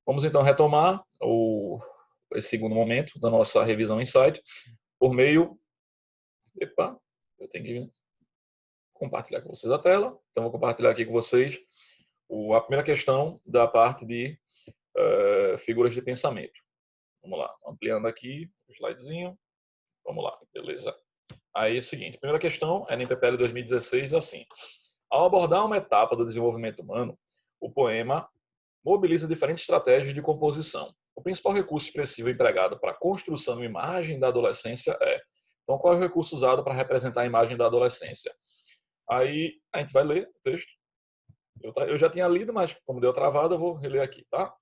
Vamos então retomar esse segundo momento da nossa revisão Insight por meio... Epa, eu tenho que compartilhar com vocês a tela. Então, vou compartilhar aqui com vocês a primeira questão da parte de figuras de pensamento. Vamos lá, ampliando aqui o slidezinho. Vamos lá, beleza. Aí é o seguinte, a primeira questão é na PPL 2016, assim. Ao abordar uma etapa do desenvolvimento humano, o poema mobiliza diferentes estratégias de composição. O principal recurso expressivo empregado para a construção de uma imagem da adolescência é... Então, qual é o recurso usado para representar a imagem da adolescência? Aí, a gente vai ler o texto. Eu já tinha lido, mas como deu travada, eu vou reler aqui, tá?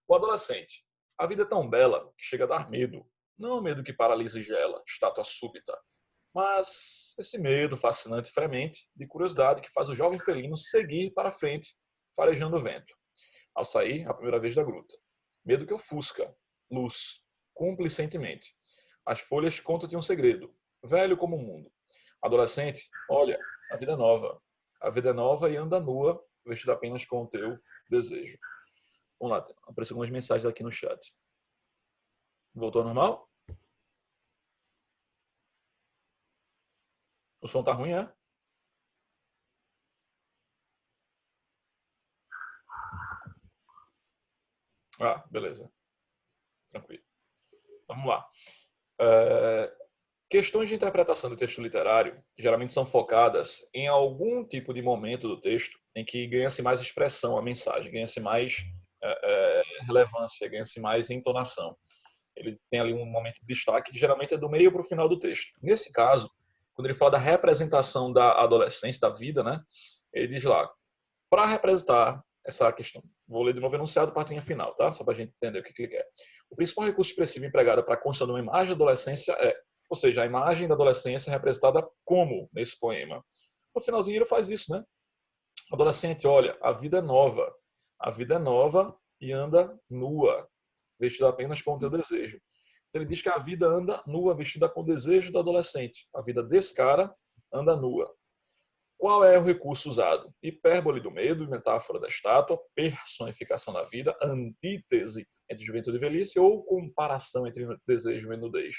O adolescente. A vida é tão bela que chega a dar medo. Não medo que paralisa e gela, estátua súbita, mas esse medo fascinante e fremente de curiosidade que faz o jovem felino seguir para frente, farejando o vento, ao sair a primeira vez da gruta. Medo que ofusca, luz, cumplicentemente. As folhas contam-te um segredo, velho como o mundo. Adolescente, olha, a vida é nova. A vida é nova e anda nua, vestida apenas com o teu desejo. Vamos lá, apareceu algumas mensagens aqui no chat. Voltou ao normal? O som tá ruim, é? Ah, beleza. Tranquilo. Vamos lá. Questões de interpretação do texto literário geralmente são focadas em algum tipo de momento do texto em que ganha-se mais expressão a mensagem, ganha-se mais relevância, ganha-se mais entonação. Ele tem ali um momento de destaque que geralmente é do meio para o final do texto. Nesse caso, quando ele fala da representação da adolescência, da vida, né? Ele diz lá, para representar essa questão, vou ler de novo o enunciado, partinha final, tá? Só para a gente entender o que ele quer. O principal recurso expressivo empregado para a construção de uma imagem da adolescência ou seja, a imagem da adolescência é representada como nesse poema. No finalzinho ele faz isso, né? Adolescente, olha, a vida é nova. A vida é nova e anda nua, vestida apenas com o teu desejo. Então, ele diz que a vida anda nua, vestida com o desejo do adolescente. A vida desse cara anda nua. Qual é o recurso usado? Hipérbole do medo, metáfora da estátua, personificação da vida, antítese entre juventude e velhice ou comparação entre desejo e nudez.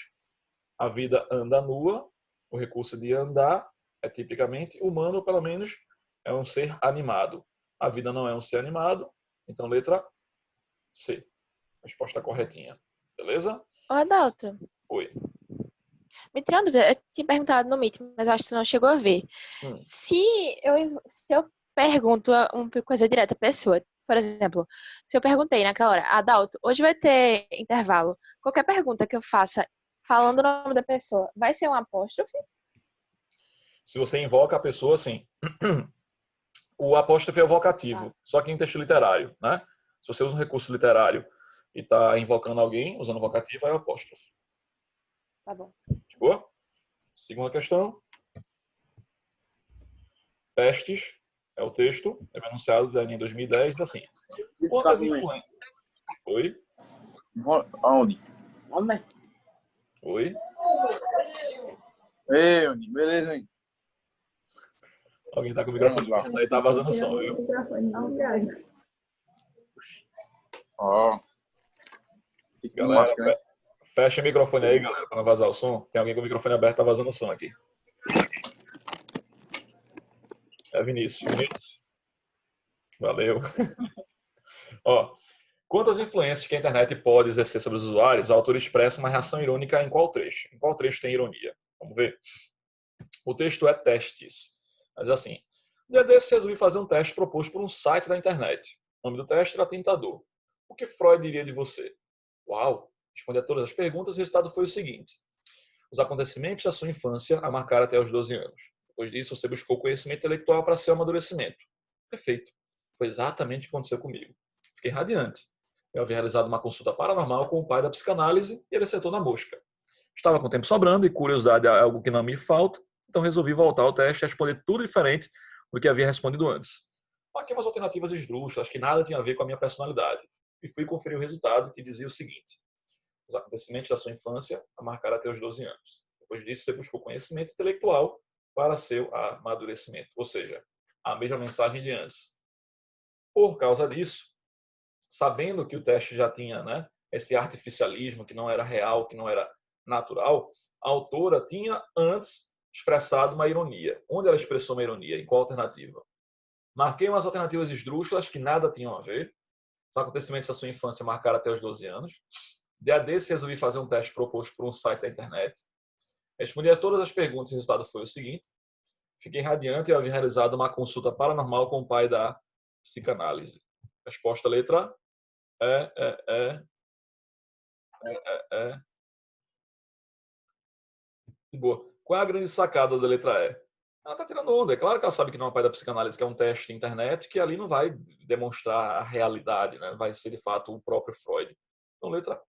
A vida anda nua, o recurso de andar é tipicamente humano, ou pelo menos é um ser animado. A vida não é um ser animado, então letra C. Resposta corretinha. Beleza? Ô, Adalto, Oi. me tira uma dúvida. Eu tinha perguntado no Meet, mas acho que você não chegou a ver. Se eu pergunto uma coisa direta à pessoa, por exemplo, se eu perguntei naquela hora, Adalto, hoje vai ter intervalo. Qualquer pergunta que eu faça falando o nome da pessoa, vai ser um apóstrofe? Se você invoca a pessoa, sim. O apóstrofe é o vocativo, só que em texto literário, né? Se você usa um recurso literário e está invocando alguém usando o vocativo, é o apóstrofe. Tá bom. De boa? Segunda questão. Testes. É o texto, é enunciado da linha 2010, assim. Quantas influências... Oi? Aonde? Oi? Ei, beleza, hein? Alguém tá com o microfone aberto aí, tá vazando som, viu? Ó. Galera, fecha o microfone aí, galera, pra não vazar o som. Tem alguém com o microfone aberto, tá vazando o som aqui. É Vinícius. Vinícius. Valeu. Ó, quantas influências que a internet pode exercer sobre os usuários, o autor expressa uma reação irônica em qual trecho? Em qual trecho tem ironia? Vamos ver. O texto é testes. Mas assim, um dia desses resolvi fazer um teste proposto por um site da internet. O nome do teste era Tentador. O que Freud diria de você? Uau! Respondi a todas as perguntas e o resultado foi o seguinte. Os acontecimentos da sua infância a marcaram até os 12 anos. Depois disso, você buscou conhecimento intelectual para seu amadurecimento. Perfeito. Foi exatamente o que aconteceu comigo. Fiquei radiante. Eu havia realizado uma consulta paranormal com o pai da psicanálise e ele acertou na mosca. Estava com tempo sobrando e curiosidade é algo que não me falta, então resolvi voltar ao teste e responder tudo diferente do que havia respondido antes. Aqui umas alternativas esdrúxulas que nada tinha a ver com a minha personalidade. E fui conferir o resultado que dizia o seguinte. Os acontecimentos da sua infância a marcar até os 12 anos. Depois disso, você buscou conhecimento intelectual para seu amadurecimento. Ou seja, a mesma mensagem de antes. Por causa disso, sabendo que o teste já tinha, né, esse artificialismo, que não era real, que não era natural, a autora tinha antes expressado uma ironia. Onde ela expressou uma ironia? Em qual alternativa? Marquei umas alternativas esdrúxulas que nada tinham a ver. Os acontecimentos da sua infância marcaram até os 12 anos. Dia desse, resolvi fazer um teste proposto por um site da internet. Respondi a todas as perguntas e o resultado foi o seguinte. Fiquei radiante e havia realizado uma consulta paranormal com o pai da psicanálise. Resposta letra é. De boa. Qual é a grande sacada da letra E? Ela está tirando onda. É claro que ela sabe que não é o pai da psicanálise, que é um teste de internet, que ali não vai demonstrar a realidade, né? Vai ser, de fato, o próprio Freud. Então, letra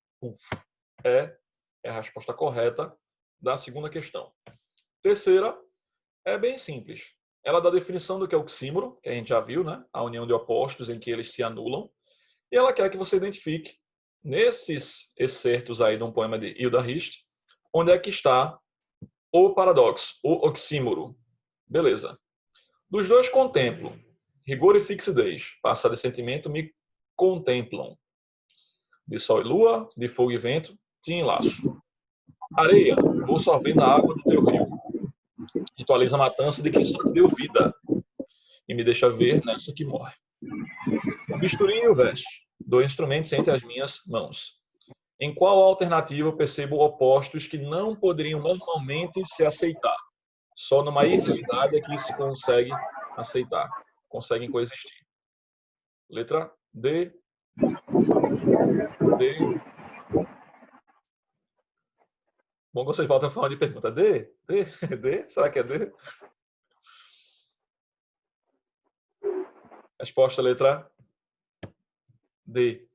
é a resposta correta da segunda questão. Terceira é bem simples. Ela dá a definição do que é o oxímoro, que a gente já viu, né? A união de opostos em que eles se anulam. E ela quer que você identifique, nesses excertos aí de um poema de Hilda Hist, onde é que está o paradoxo, o oxímoro. Beleza. Dos dois contemplo. Rigor e fixidez. Passado e sentimento me contemplam. De sol e lua, de fogo e vento, te enlaço. Areia, vou sorvendo a água do teu rio. Ritualiza a matança de quem só te deu vida. E me deixa ver nessa que morre. O bisturi e o verso. Dois instrumentos entre as minhas mãos. Em qual alternativa eu percebo opostos que não poderiam normalmente se aceitar? Só numa irrealidade é que se consegue aceitar. Conseguem coexistir. Letra D. Bom, vocês voltam a falar de pergunta. D? D? Será que é D? Resposta letra D.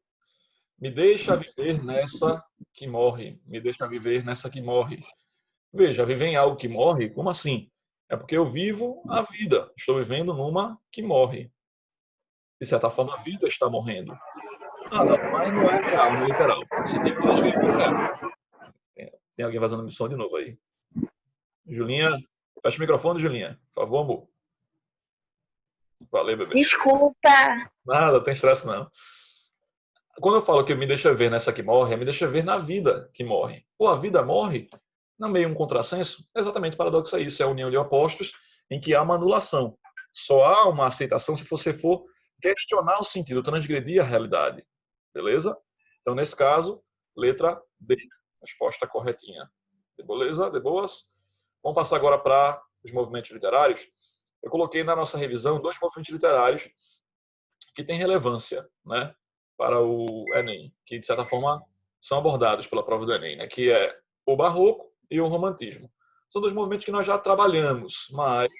Me deixa viver nessa que morre. Me deixa viver nessa que morre. Veja, viver em algo que morre? Como assim? É porque eu vivo a vida. Estou vivendo numa que morre. De certa forma, a vida está morrendo. Ah, não, mas não é real, não é literal. Você tem que transgredir o real. Tem alguém vazando som de novo aí. Julinha, fecha o microfone, Julinha. Por favor, amor. Valeu, bebê. Desculpa. Nada, não tem estresse não. Quando eu falo que me deixa ver nessa que morre, me deixa ver na vida que morre. Pô, a vida morre? Não é meio um contrassenso? Exatamente, o paradoxo é isso. É a união de opostos em que há uma anulação. Só há uma aceitação se você for questionar o sentido, transgredir a realidade. Beleza? Então, nesse caso, letra D. Resposta corretinha. De beleza? De boas? Vamos passar agora para os movimentos literários. Eu coloquei na nossa revisão 2 movimentos literários que têm relevância, né, para o Enem, que de certa forma são abordados pela prova do Enem, né, que é o Barroco e o Romantismo. São 2 movimentos que nós já trabalhamos, mas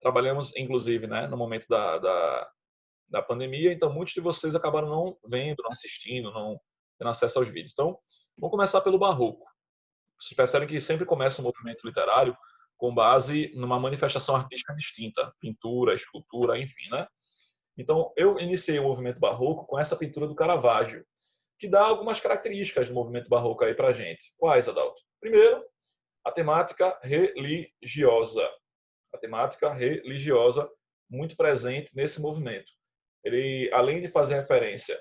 trabalhamos inclusive, né, no momento da pandemia, então muitos de vocês acabaram não vendo, não assistindo, não tendo acesso aos vídeos. Então, vamos começar pelo Barroco. Vocês percebem que sempre começa um movimento literário com base numa manifestação artística distinta, pintura, escultura, enfim, né? Então, eu iniciei o movimento barroco com essa pintura do Caravaggio, que dá algumas características do movimento barroco aí pra gente. Quais, Adalto? Primeiro, a temática religiosa. A temática religiosa muito presente nesse movimento. Ele, além de fazer referência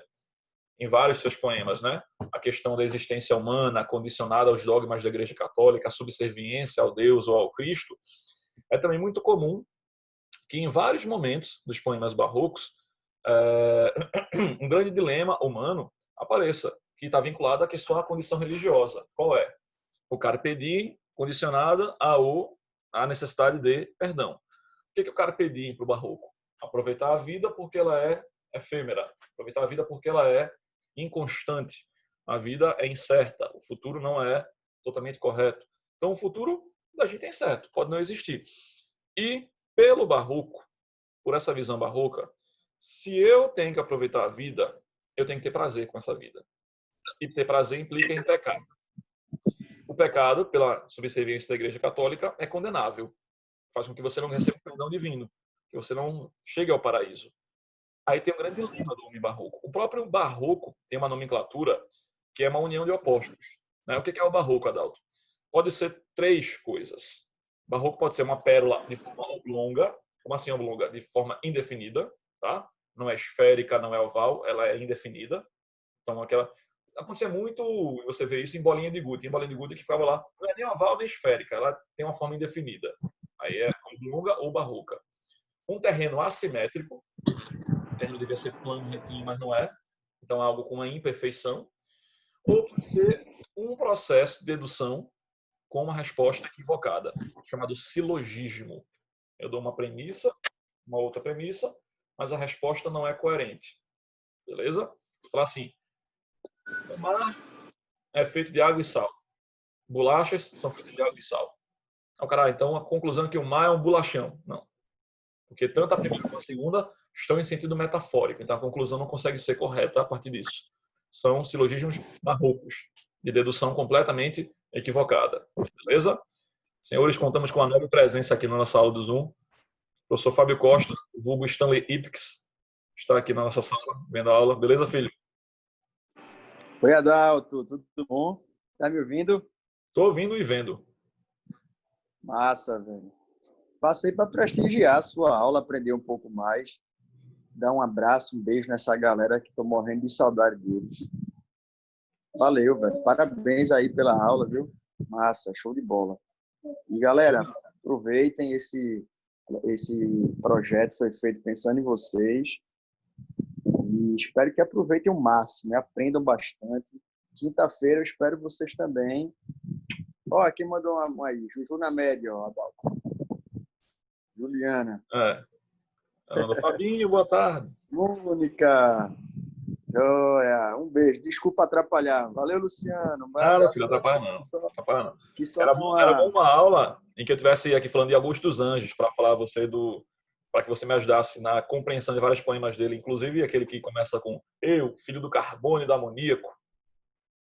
em vários seus poemas, né, a questão da existência humana condicionada aos dogmas da Igreja Católica, a subserviência ao Deus ou ao Cristo, é também muito comum que em vários momentos dos poemas barrocos um grande dilema humano apareça, que está vinculado à questão da condição religiosa. Qual é? O carpe diem condicionada à necessidade de perdão. O que é o carpe diem para o barroco? Aproveitar a vida porque ela é efêmera. Aproveitar a vida porque ela é inconstante. A vida é incerta. O futuro não é totalmente correto. Então, o futuro da gente é incerto. Pode não existir. E, pelo barroco, por essa visão barroca, se eu tenho que aproveitar a vida, eu tenho que ter prazer com essa vida. E ter prazer implica em pecado. O pecado, pela subserviência da Igreja Católica, é condenável. Faz com que você não receba o perdão divino, que você não chegue ao paraíso. Aí tem um grande dilema do homem barroco. O próprio barroco tem uma nomenclatura que é uma união de opostos. Né? O que é o barroco, Adalto? Pode ser 3 coisas. O barroco pode ser uma pérola de forma oblonga. Como assim oblonga? De forma indefinida. Tá? não é esférica, não é oval, ela é indefinida. Então, acontecia muito, você vê isso em bolinha de gude. Em bolinha de gude que ficava lá, não é nem oval nem esférica, ela tem uma forma indefinida. Aí é oblonga ou barroca. Um terreno assimétrico, o terreno devia ser plano, retinho, mas não é. Então, é algo com uma imperfeição. Ou pode ser um processo de dedução com uma resposta equivocada, chamado silogismo. Eu dou uma premissa, uma outra premissa, mas a resposta não é coerente. Beleza? Você fala assim, o mar é feito de água e sal. Bolachas são feitas de água e sal. Então a conclusão é que o mar é um bolachão. Não. Porque tanto a primeira como a segunda estão em sentido metafórico. Então a conclusão não consegue ser correta a partir disso. São silogismos barrocos, de dedução completamente equivocada. Beleza? Senhores, contamos com a nova presença aqui na nossa aula do Zoom. O professor Fábio Costa, vulgo Stanley Ipix, está aqui na nossa sala, vendo a aula. Beleza, filho? Oi, Adalto, tudo bom? Tá me ouvindo? Estou ouvindo e vendo. Massa, velho. Passei para prestigiar a sua aula, aprender um pouco mais. Dar um abraço, um beijo nessa galera que estou morrendo de saudade deles. Valeu, velho. Parabéns aí pela aula, viu? Massa, show de bola. E, galera, aproveitem esse projeto, foi feito pensando em vocês. E espero que aproveitem o máximo, né? Aprendam bastante. Quinta-feira eu espero vocês também. Ó, quem mandou uma aí? Juju na média, ó, Adalto. Juliana. Fabinho, boa tarde. Mônica. Joia. Um beijo. Desculpa atrapalhar. Valeu, Luciano. Não, filho, atrapalha não. Atrapalha não. Era bom uma aula em que eu estivesse aqui falando de Augusto dos Anjos, para falar para que você me ajudasse na compreensão de vários poemas dele, inclusive aquele que começa com eu, filho do carbono e do amoníaco,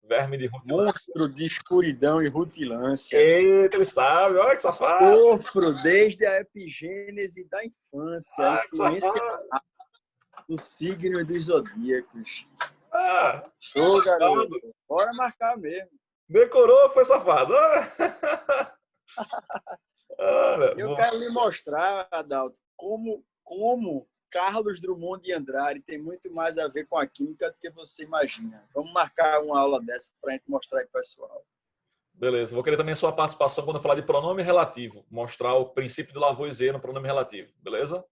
verme de rutilância. Monstro de escuridão e rutilância. Eita, ele sabe, olha que safado. Sofro desde a epigênese da infância, a influência do signo e dos zodíacos. Show, garoto. Bora marcar mesmo. Decorou, foi safado. Eu quero lhe mostrar, Adalto, como Carlos Drummond de Andrade tem muito mais a ver com a química do que você imagina. Vamos marcar uma aula dessa para a gente mostrar aí para o pessoal. Beleza. Vou querer também a sua participação quando eu falar de pronome relativo. Mostrar o princípio de Lavoisier no pronome relativo. Beleza?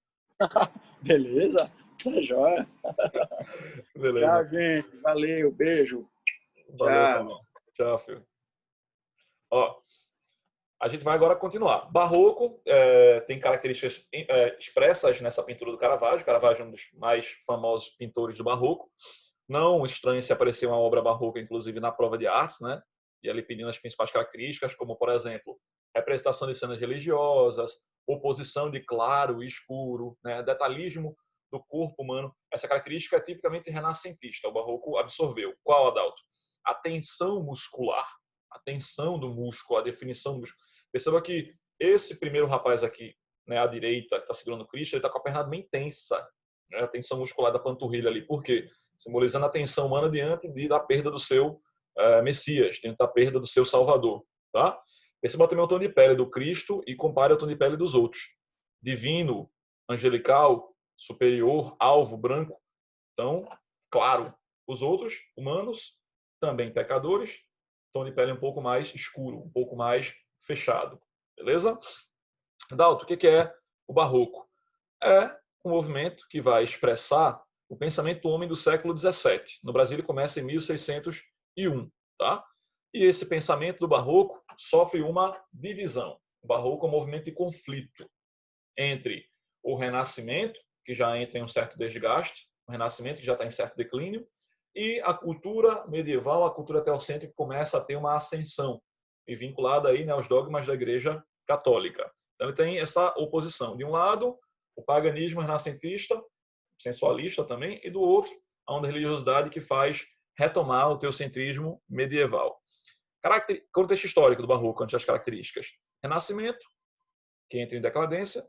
Beleza? Tá joia. Beleza. Tchau, gente. Valeu. Beijo. Valeu, tchau, filho. Ó, a gente vai agora continuar. Barroco tem características expressas nessa pintura do Caravaggio. Caravaggio é um dos mais famosos pintores do Barroco. Não estranho se aparecer uma obra barroca, inclusive na prova de artes, né? E ali pedindo as principais características, como, por exemplo, representação de cenas religiosas, oposição de claro e escuro, né? Detalhismo do corpo humano. Essa característica é tipicamente renascentista. O Barroco absorveu. Qual, Adalto? A tensão muscular, a tensão do músculo, a definição do músculo. Perceba que esse primeiro rapaz aqui, né, à direita, que está segurando o Cristo, ele está com a perna bem tensa, né? A tensão muscular da panturrilha ali. Por quê? Simbolizando a tensão humana diante da perda do seu Messias, diante da perda do seu Salvador. Tá? Perceba também o tom de pele do Cristo e compare o tom de pele dos outros. Divino, angelical, superior, alvo, branco. Então, claro, os outros, humanos, também pecadores, tom de pele um pouco mais escuro, um pouco mais fechado. Beleza? Dalton, o que é o Barroco? É um movimento que vai expressar o pensamento do homem do século XVII. No Brasil, ele começa em 1601. Tá? E esse pensamento do Barroco sofre uma divisão. O Barroco é um movimento de conflito entre o Renascimento, que já entra em um certo desgaste, o Renascimento, que já está em certo declínio, e a cultura medieval, a cultura teocêntrica, começa a ter uma ascensão, e vinculada aí, né, aos dogmas da Igreja Católica. Então, ele tem essa oposição. De um lado, o paganismo renascentista, sensualista também, e do outro, a onda religiosidade que faz retomar o teocentrismo medieval. Contexto histórico do Barroco, antes das características. Renascimento, que entra em decadência.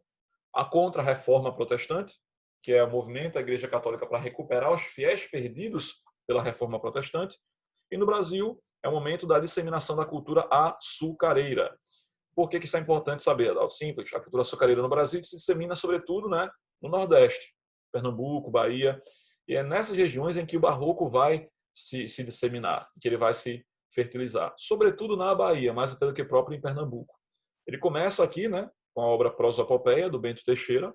A Contra-Reforma Protestante, que é o movimento da Igreja Católica para recuperar os fiéis perdidos pela Reforma Protestante. E no Brasil, é o momento da disseminação da cultura açucareira. Por que isso é importante saber, Adalto? Simples. A cultura açucareira no Brasil se dissemina, sobretudo, né, no Nordeste. Pernambuco, Bahia. E é nessas regiões em que o barroco vai se disseminar, que ele vai se fertilizar. Sobretudo na Bahia, mais até do que próprio em Pernambuco. Ele começa aqui, né, com a obra Prosopopeia, do Bento Teixeira,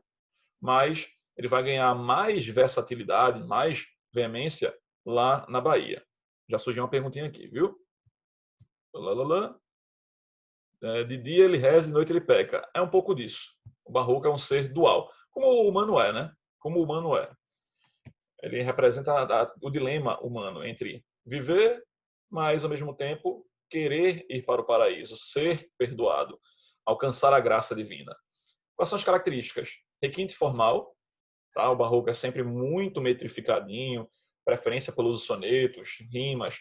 mas ele vai ganhar mais versatilidade, mais veemência lá na Bahia. Já surgiu uma perguntinha aqui, viu? De dia ele reza, de noite ele peca. É um pouco disso. O barroco é um ser dual, como o humano é, né? Como o humano é. Ele representa o dilema humano entre viver, mas ao mesmo tempo querer ir para o paraíso, ser perdoado, alcançar a graça divina. Quais são as características? Requinte formal, tá? O barroco é sempre muito metrificadinho, preferência pelos sonetos, rimas.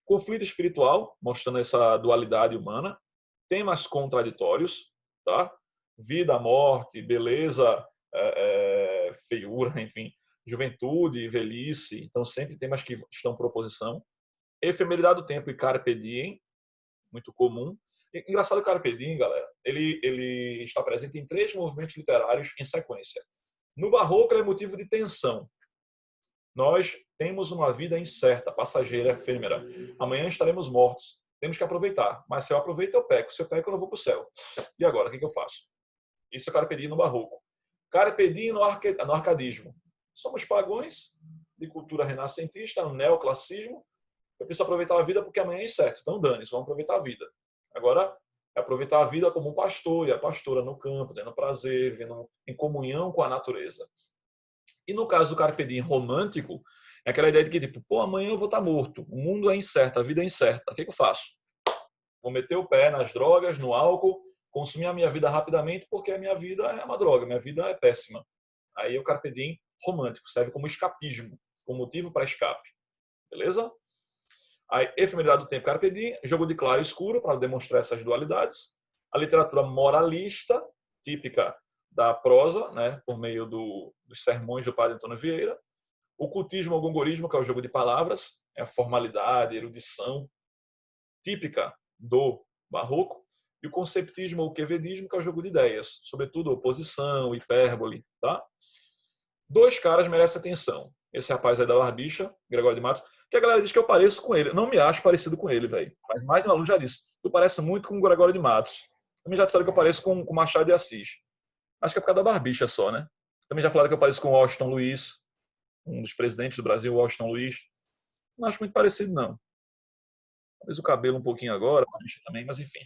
Conflito espiritual, mostrando essa dualidade humana. Temas contraditórios, tá? Vida, morte, beleza, feiura, enfim, juventude, velhice. Então, sempre temas que estão em proposição. Efemeridade do tempo e carpe diem, muito comum. Engraçado, o carpe diem, galera, ele está presente em 3 movimentos literários em sequência. No barroco, ele é motivo de tensão. Nós temos uma vida incerta, passageira, efêmera. Amanhã estaremos mortos. Temos que aproveitar. Mas se eu aproveito, eu peco. Se eu peco, eu não vou para o céu. E agora, o que eu faço? Isso é carpe diem no barroco. Carpe diem no arcadismo. Somos pagões de cultura renascentista, no neoclassicismo. Eu preciso aproveitar a vida porque amanhã é incerto. Então, dane-se, vamos aproveitar a vida. Agora, é aproveitar a vida como um pastor e a pastora no campo, tendo prazer, vivendo em comunhão com a natureza. E no caso do carpe diem romântico, é aquela ideia de que, tipo, pô, amanhã eu vou estar morto, o mundo é incerto, a vida é incerta. O que eu faço? Vou meter o pé nas drogas, no álcool, consumir a minha vida rapidamente, porque a minha vida é uma droga, minha vida é péssima. Aí o carpe diem romântico serve como escapismo, como motivo para escape. Beleza? A efemeridade do tempo, carpe diem, jogo de claro e escuro, para demonstrar essas dualidades. A literatura moralista, típica da prosa, né, por meio dos sermões do padre Antônio Vieira. O cultismo ou gongorismo, que é o jogo de palavras, é a formalidade, a erudição, típica do barroco. E o conceptismo ou quevedismo, que é o jogo de ideias, sobretudo oposição, hipérbole. Tá? 2 caras merecem atenção. Esse rapaz aí da Barbicha, Gregório de Matos, que a galera diz que eu pareço com ele. Eu não me acho parecido com ele, velho. Mas mais de um aluno já disse. Tu parece muito com o Gregório de Matos. Também já disseram que eu pareço com o Machado de Assis. Acho que é por causa da Barbicha só, né? Também já falaram que eu pareço com o Washington Luiz, um dos presidentes do Brasil, Washington Luiz. Não acho muito parecido, não. Talvez o cabelo um pouquinho agora, a Barbicha também, mas enfim.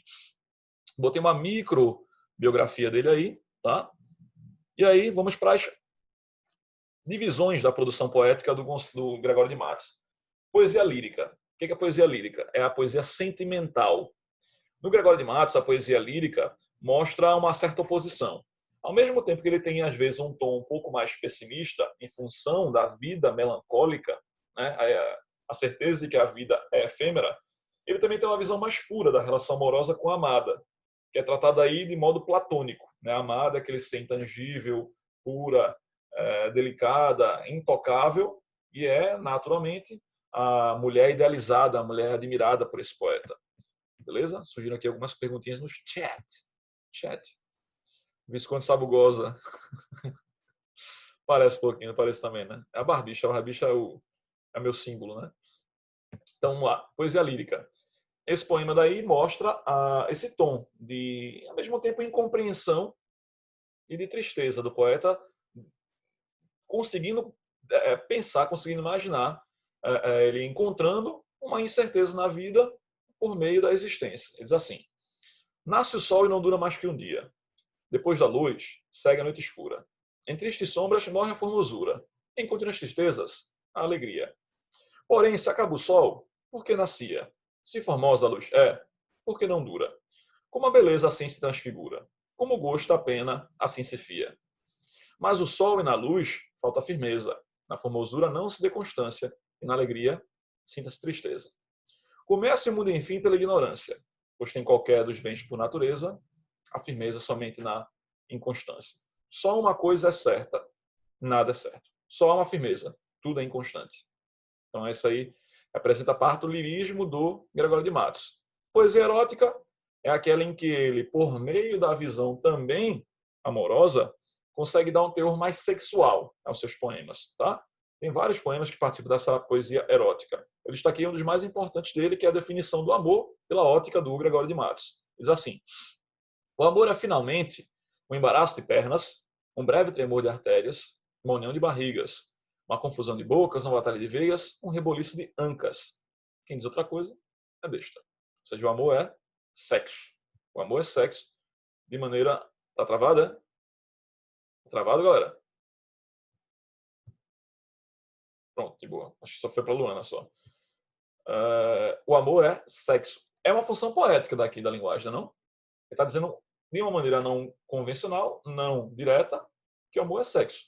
Botei uma micro biografia dele aí, tá? E aí vamos para as divisões da produção poética do Gregório de Matos. Poesia lírica. O que é a poesia lírica? É a poesia sentimental. No Gregório de Matos, a poesia lírica mostra uma certa oposição. Ao mesmo tempo que ele tem, às vezes, um tom um pouco mais pessimista, em função da vida melancólica, né? A certeza de que a vida é efêmera, ele também tem uma visão mais pura da relação amorosa com a amada, que é tratada aí de modo platônico. Né? A amada é aquele ser intangível, pura, delicada, intocável, e é, naturalmente, a mulher idealizada, a mulher admirada por esse poeta. Beleza? Surgiram aqui algumas perguntinhas no chat. Visconde Sabugosa. Parece um pouquinho, parece também, né? É a Barbicha é meu símbolo, né? Então, vamos lá. Poesia lírica. Esse poema daí mostra esse tom de, ao mesmo tempo, incompreensão e de tristeza do poeta, conseguindo pensar, conseguindo imaginar, ele encontrando uma incerteza na vida por meio da existência. Ele diz assim: nasce o sol e não dura mais que um dia. Depois da luz, segue a noite escura. Em tristes sombras morre a formosura. Em contínuas tristezas, a alegria. Porém, se acaba o sol, por que nascia? Se formosa a luz é, por que não dura? Como a beleza assim se transfigura. Como o gosto a pena assim se fia. Mas o sol e na luz falta firmeza. Na formosura não se dê constância. E na alegria sinta-se tristeza. Comece o mundo, enfim, pela ignorância. Pois tem qualquer dos bens por natureza, a firmeza somente na inconstância. Só uma coisa é certa, nada é certo. Só há uma firmeza, tudo é inconstante. Então essa aí representa a parte do lirismo do Gregório de Matos. Poesia erótica é aquela em que ele, por meio da visão também amorosa, consegue dar um teor mais sexual aos seus poemas, tá? Tem vários poemas que participam dessa poesia erótica. Eu destaquei um dos mais importantes dele, que é a definição do amor pela ótica do Gregório de Matos. Diz assim: o amor é finalmente um embaraço de pernas, um breve tremor de artérias, uma união de barrigas, uma confusão de bocas, uma batalha de veias, um reboliço de ancas. Quem diz outra coisa é besta. Ou seja, o amor é sexo. O amor é sexo de maneira... Tá travado, é? Tá travado, galera? Pronto, de boa. Acho que só foi para Luana só. O amor é sexo. É uma função poética daqui da linguagem, não? Ele está dizendo de uma maneira não convencional, não direta, que o amor é sexo.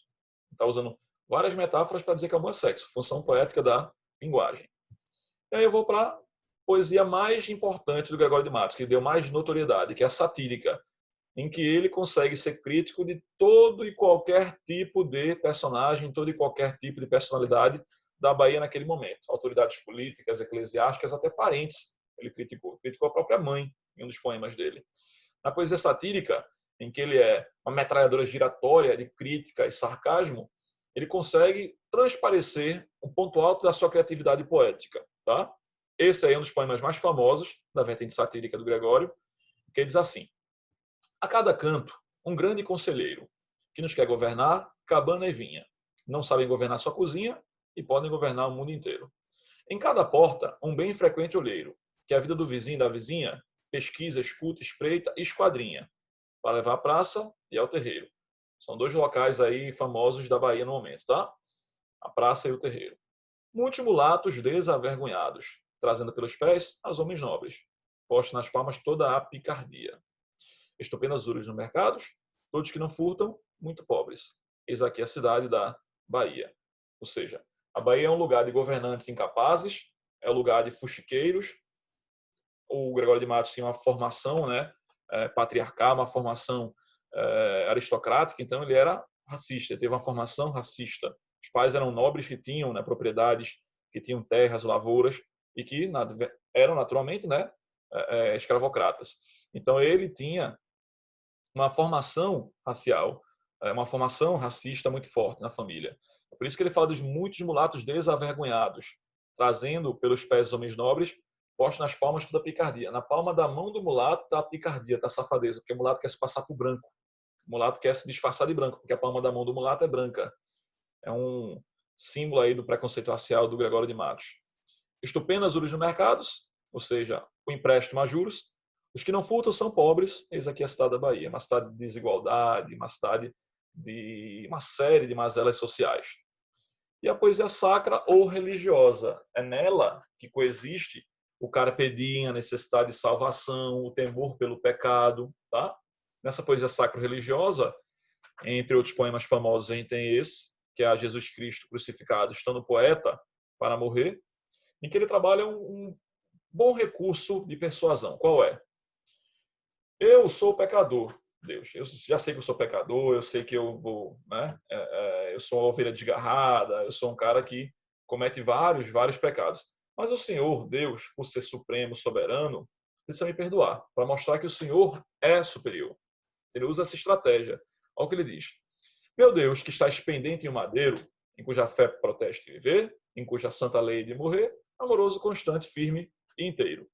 Está usando várias metáforas para dizer que o amor é sexo. Função poética da linguagem. E aí eu vou para a poesia mais importante do Gregório de Matos, que deu mais notoriedade, que é a satírica, em que ele consegue ser crítico de todo e qualquer tipo de personagem, todo e qualquer tipo de personalidade da Bahia naquele momento. Autoridades políticas, eclesiásticas, até parentes. Ele criticou a própria mãe em um dos poemas dele. Na poesia satírica, em que ele é uma metralhadora giratória de crítica e sarcasmo, ele consegue transparecer um ponto alto da sua criatividade poética. Tá? Esse aí é um dos poemas mais famosos da vertente satírica do Gregório, que diz assim: a cada canto, um grande conselheiro, que nos quer governar, cabana e vinha. Não sabem governar sua cozinha e podem governar o mundo inteiro. Em cada porta, um bem frequente olheiro, que a vida do vizinho e da vizinha pesquisa, escuta, espreita e esquadrinha, para levar à praça e ao terreiro. São dois locais aí famosos da Bahia no momento, tá? A praça e o terreiro. Muitos mulatos desavergonhados, trazendo pelos pés as homens nobres, postos nas palmas toda a picardia. Estupendas uras no mercados, todos que não furtam, muito pobres. Eis aqui a cidade da Bahia. Ou seja, a Bahia é um lugar de governantes incapazes, é um lugar de fuxiqueiros. O Gregório de Matos tinha uma formação, né, patriarcal, uma formação aristocrática, então ele era racista, ele teve uma formação racista. Os pais eram nobres que tinham, né, propriedades, que tinham terras, lavouras, e que eram naturalmente, né, escravocratas. Então ele tinha uma formação racial, uma formação racista muito forte na família. É por isso que ele fala dos muitos mulatos desavergonhados, trazendo pelos pés os homens nobres, postos nas palmas toda a picardia. Na palma da mão do mulato está a picardia, está a safadeza, porque o mulato quer se passar por branco. O mulato quer se disfarçar de branco, porque a palma da mão do mulato é branca. É um símbolo aí do preconceito racial do Gregório de Matos. Estupendas juros no mercados, ou seja, o empréstimo a juros. Os que não furtam são pobres. Eis aqui a cidade da Bahia, uma cidade de desigualdade, uma cidade de uma série de mazelas sociais. E a poesia sacra ou religiosa. É nela que coexiste o carpe diem, a necessidade de salvação, o temor pelo pecado. Tá? Nessa poesia sacra religiosa, entre outros poemas famosos, a gente tem esse, que é a Jesus Cristo crucificado, estando poeta para morrer, em que ele trabalha um bom recurso de persuasão. Qual é? Eu sou pecador, Deus. Eu já sei que eu sou pecador, eu sei que eu vou, né? Eu sou uma ovelha desgarrada, eu sou um cara que comete vários pecados. Mas o Senhor, Deus, por ser supremo, soberano, precisa me perdoar, para mostrar que o Senhor é superior. Ele usa essa estratégia. Olha o que ele diz. Meu Deus, que estás pendente em um madeiro, em cuja fé proteste viver, em cuja santa lei de morrer, amoroso, constante, firme e inteiro.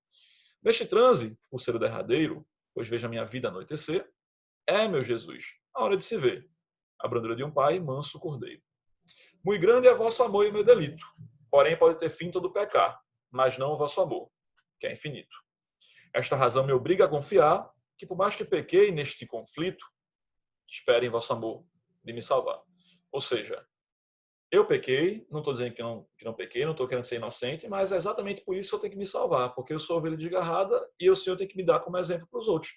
Neste transe, por ser o derradeiro, pois vejo a minha vida anoitecer, é, meu Jesus, a hora de se ver, a brandura de um pai, manso cordeiro. Muito grande é vosso amor e o meu delito, porém pode ter fim todo pecar, mas não o vosso amor, que é infinito. Esta razão me obriga a confiar que, por mais que pequei neste conflito, espere em vosso amor de me salvar. Ou seja, eu pequei, não estou dizendo que não pequei, não estou querendo ser inocente, mas é exatamente por isso que eu tenho que me salvar, porque eu sou ovelha desgarrada e o Senhor tem que me dar como exemplo para os outros,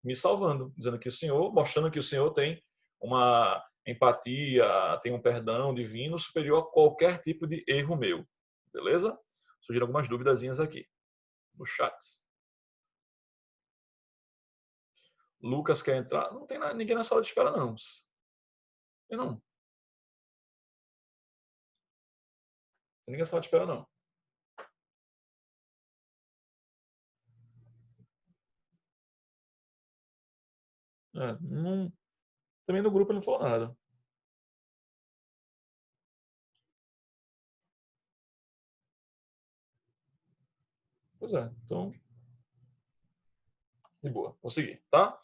me salvando, dizendo que o Senhor, mostrando que o Senhor tem uma empatia, tem um perdão divino superior a qualquer tipo de erro meu. Beleza? Surgiram algumas duvidazinhas aqui no chat. Lucas quer entrar? Não tem ninguém na sala de espera, não. Tem não. Tem ninguém na sala de espera, não. Não Também no grupo ele não falou nada. Pois é, então... De boa, vou seguir, tá?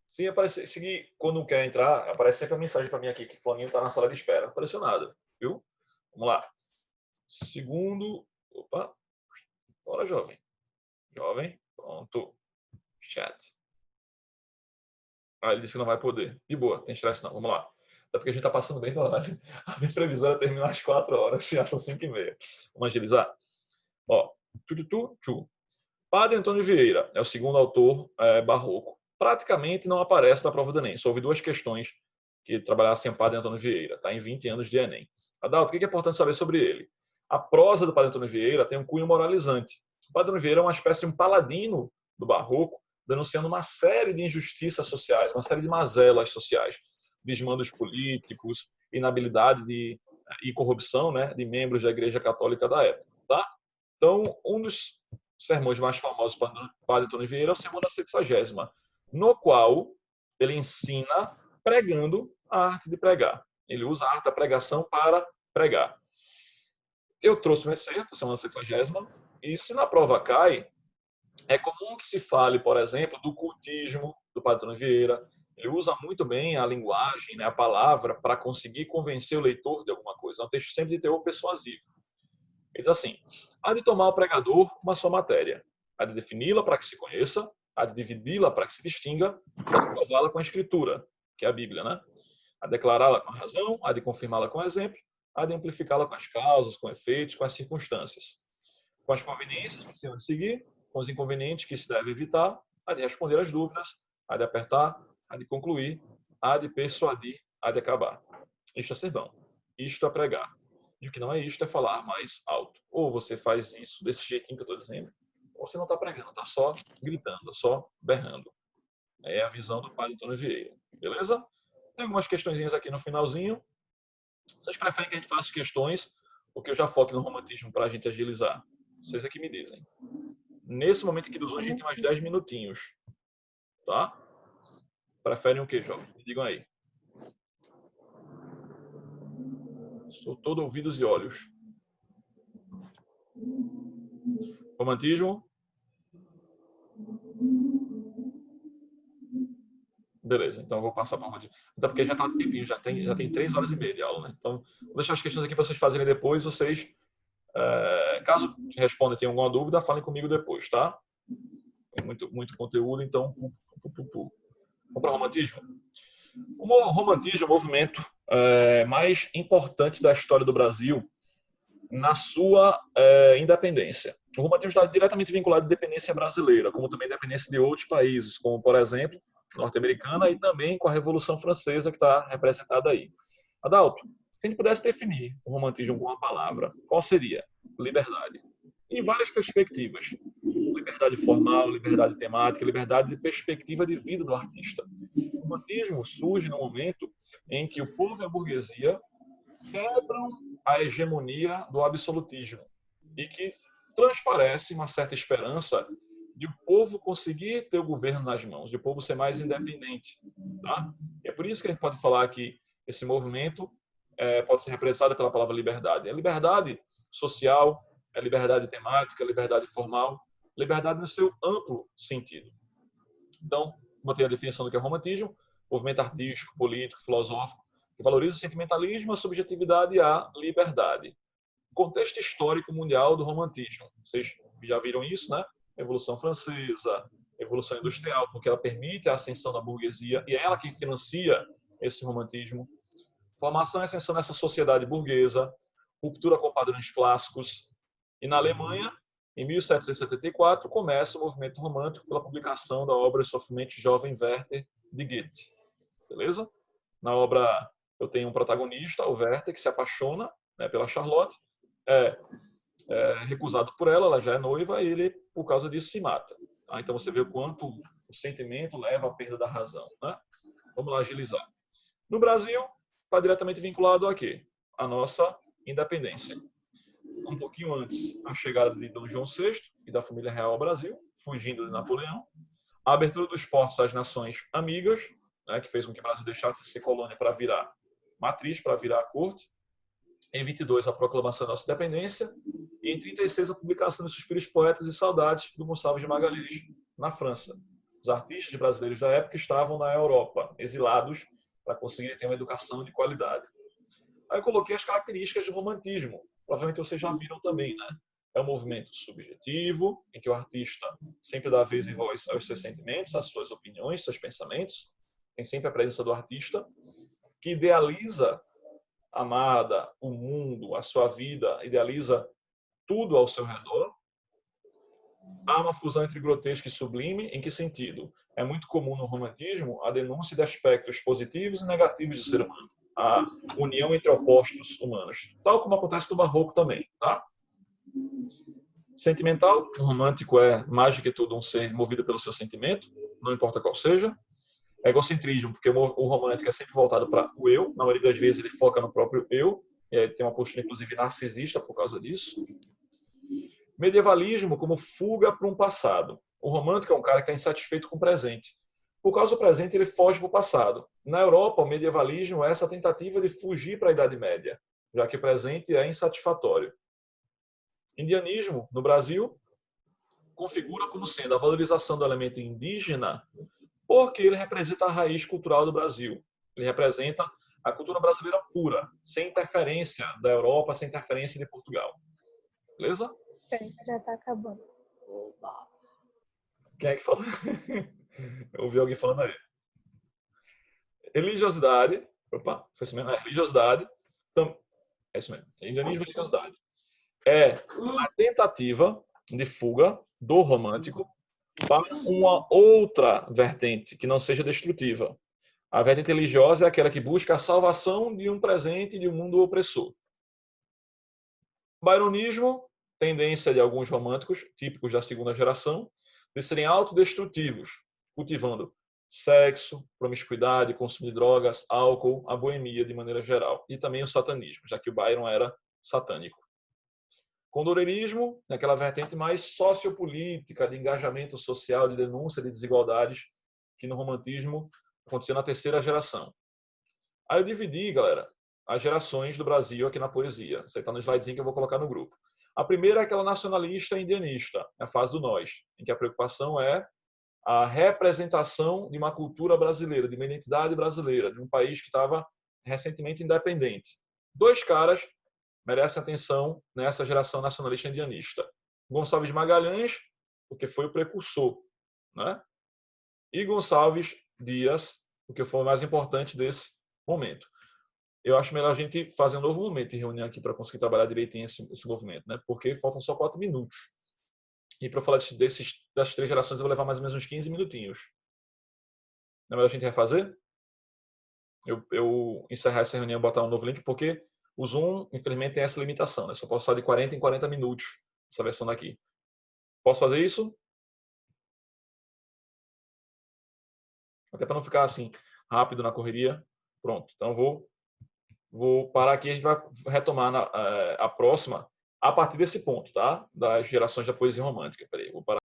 Se aparecer, seguir, quando quer entrar, aparece sempre a mensagem para mim aqui que Flaninho está na sala de espera. Não apareceu nada, viu? Vamos lá. Segundo... Opa. Bora, jovem. Jovem. Pronto. Chat. Ah, ele disse que não vai poder. De boa, tem estresse não. Vamos lá. Até porque a gente está passando bem do horário. A minha previsão era terminar às 4 horas. Já são 5h30. Vamos agilizar? Ó. Padre Antônio Vieira é o segundo autor barroco. Praticamente não aparece na prova do Enem. Só houve 2 questões que trabalhassem o Padre Antônio Vieira, tá? Em 20 anos de Enem. Adalto, o que é importante saber sobre ele? A prosa do Padre Antônio Vieira tem um cunho moralizante. O Padre Antônio Vieira é uma espécie de um paladino do barroco, denunciando uma série de injustiças sociais, uma série de mazelas sociais, desmandos políticos, inabilidade e corrupção, né, de membros da Igreja Católica da época. Tá? Então, um dos sermões mais famosos do Padre Antônio Vieira é o Sermão da 60ª, no qual ele ensina pregando a arte de pregar. Ele usa a arte da pregação para pregar. Eu trouxe um excerto, Sermão da 60ª, e se na prova cai, é comum que se fale, por exemplo, do cultismo do Padre Antônio Vieira. Ele usa muito bem a linguagem, né, a palavra, para conseguir convencer o leitor de alguma coisa. É um texto sempre de teor persuasivo. Ele diz assim: há de tomar o pregador uma só matéria, há de defini-la para que se conheça, há de dividi-la para que se distinga, há de prová-la com a escritura, que é a Bíblia, né? Há de declará-la com a razão, há de confirmá-la com exemplo, há de amplificá-la com as causas, com efeitos, com as circunstâncias, com as conveniências que se hão de seguir, com os inconvenientes que se deve evitar, há de responder às dúvidas, há de apertar, há de concluir, há de persuadir, há de acabar. Isto é sermão, isto é pregar. E o que não é isto é falar mais alto. Ou você faz isso desse jeitinho que eu estou dizendo, ou você não está pregando, está só gritando, só berrando. É a visão do Padre Antônio Vieira. Beleza? Tem algumas questõezinhas aqui no finalzinho. Vocês preferem que a gente faça questões ou que eu já foque no romantismo para a gente agilizar? Vocês é que me dizem. Nesse momento aqui do Zoom, a gente tem mais 10 minutinhos. Tá? Preferem o que, jovem? Me digam aí. Sou todo ouvidos e olhos. Romantismo? Beleza, então eu vou passar para o romantismo. Até porque já está no tempinho, já tem 3 horas e meia de aula, né? Então, vou deixar as questões aqui para vocês fazerem depois. Vocês, caso respondam e tenham alguma dúvida, falem comigo depois, tá? Tem muito conteúdo, então... Vamos para o romantismo? O romantismo é o movimento mais importante da história do Brasil na sua independência. O romantismo está diretamente vinculado à independência brasileira, como também à independência de outros países, como, por exemplo, norte-americana e também com a Revolução Francesa, que está representada aí. Adalto, se a gente pudesse definir o romantismo com uma palavra, qual seria? Liberdade. Em várias perspectivas. Liberdade formal, liberdade temática, liberdade de perspectiva de vida do artista. O romantismo surge no momento em que o povo e a burguesia quebram a hegemonia do absolutismo e que transparece uma certa esperança de o povo conseguir ter o governo nas mãos, de o povo ser mais independente. Tá? E é por isso que a gente pode falar que esse movimento pode ser representado pela palavra liberdade. É liberdade social, é liberdade temática, é liberdade formal, liberdade no seu amplo sentido. Então, botei a definição do que é romantismo: movimento artístico, político, filosófico, que valoriza o sentimentalismo, a subjetividade e a liberdade. Contexto histórico mundial do romantismo. Vocês já viram isso, né? Revolução Francesa, Revolução Industrial, porque ela permite a ascensão da burguesia e é ela quem financia esse romantismo. Formação e ascensão dessa sociedade burguesa, ruptura com padrões clássicos. E na Alemanha, em 1774, começa o movimento romântico pela publicação da obra O Sofrimento Jovem Werther de Goethe. Beleza? Na obra, eu tenho um protagonista, o Werther, que se apaixona, né, pela Charlotte, é recusado por ela, ela já é noiva, e ele, por causa disso, se mata. Tá? Então você vê o quanto o sentimento leva à perda da razão. Né? Vamos lá agilizar. No Brasil, está diretamente vinculado a quê? A nossa independência. Um pouquinho antes, a chegada de Dom João VI e da família real ao Brasil, fugindo de Napoleão, a abertura dos portos às nações amigas, né, que fez com que o Brasil deixasse de ser colônia para virar matriz, para virar a corte. Em 22, a proclamação da nossa independência. E em 36, a publicação dos Suspiros Poetas e Saudades, do Gonçalves de Magalhães, na França. Os artistas brasileiros da época estavam na Europa, exilados, para conseguir ter uma educação de qualidade. Aí eu coloquei as características do romantismo. Provavelmente vocês já viram também, né? É um movimento subjetivo, em que o artista sempre dá vez e voz aos seus sentimentos, às suas opiniões, seus pensamentos. Tem sempre a presença do artista, que idealiza a amada, o mundo, a sua vida, idealiza tudo ao seu redor. Há uma fusão entre grotesco e sublime. Em que sentido? É muito comum no romantismo a denúncia de aspectos positivos e negativos do ser humano. A união entre opostos humanos. Tal como acontece no barroco também, tá? Sentimental, o romântico é, mais do que tudo, um ser movido pelo seu sentimento, não importa qual seja. Egocentrismo, porque o romântico é sempre voltado para o eu. Na maioria das vezes ele foca no próprio eu. Tem uma postura, inclusive, narcisista por causa disso. Medievalismo como fuga para um passado. O romântico é um cara que é insatisfeito com o presente. Por causa do presente, ele foge para o passado. Na Europa, o medievalismo é essa tentativa de fugir para a Idade Média, já que o presente é insatisfatório. Indianismo, no Brasil, configura como sendo a valorização do elemento indígena, porque ele representa a raiz cultural do Brasil. Ele representa a cultura brasileira pura, sem interferência da Europa, sem interferência de Portugal. Beleza? Já tá acabando. Quem é que falou? Eu ouvi alguém falando aí. Religiosidade. Opa, foi isso mesmo. Religiosidade. É isso mesmo. Indianismo e religiosidade. É a tentativa de fuga do romântico para uma outra vertente que não seja destrutiva. A vertente religiosa é aquela que busca a salvação de um presente de um mundo opressor. Byronismo, tendência de alguns românticos, típicos da segunda geração, de serem autodestrutivos, cultivando sexo, promiscuidade, consumo de drogas, álcool, a boemia de maneira geral. E também o satanismo, já que o Byron era satânico. Condoreirismo, aquela vertente mais sociopolítica, de engajamento social, de denúncia de desigualdades, que no romantismo acontecia na terceira geração. Aí eu dividi, galera, as gerações do Brasil aqui na poesia. Você está no slidezinho que eu vou colocar no grupo. A primeira é aquela nacionalista indianista, a fase do nós, em que a preocupação é a representação de uma cultura brasileira, de uma identidade brasileira, de um país que estava recentemente independente. Dois caras merecem atenção nessa geração nacionalista indianista. Gonçalves de Magalhães, porque foi o precursor, né? E Gonçalves Dias, porque foi o mais importante desse momento. Eu acho melhor a gente fazer um novo momento de reunião aqui para conseguir trabalhar direitinho esse movimento, né? Porque faltam só 4 minutos. E para falar das 3 gerações, eu vou levar mais ou menos uns 15 minutinhos. Não é melhor a gente refazer? Eu encerrar essa reunião e botar um novo link, porque o Zoom, infelizmente, tem essa limitação, né? Só posso falar de 40 em 40 minutos, essa versão daqui. Posso fazer isso? Até para não ficar assim, rápido na correria. Pronto. Então, vou parar aqui e a gente vai retomar a próxima a partir desse ponto, tá? Das gerações da poesia romântica. Peraí, vou parar.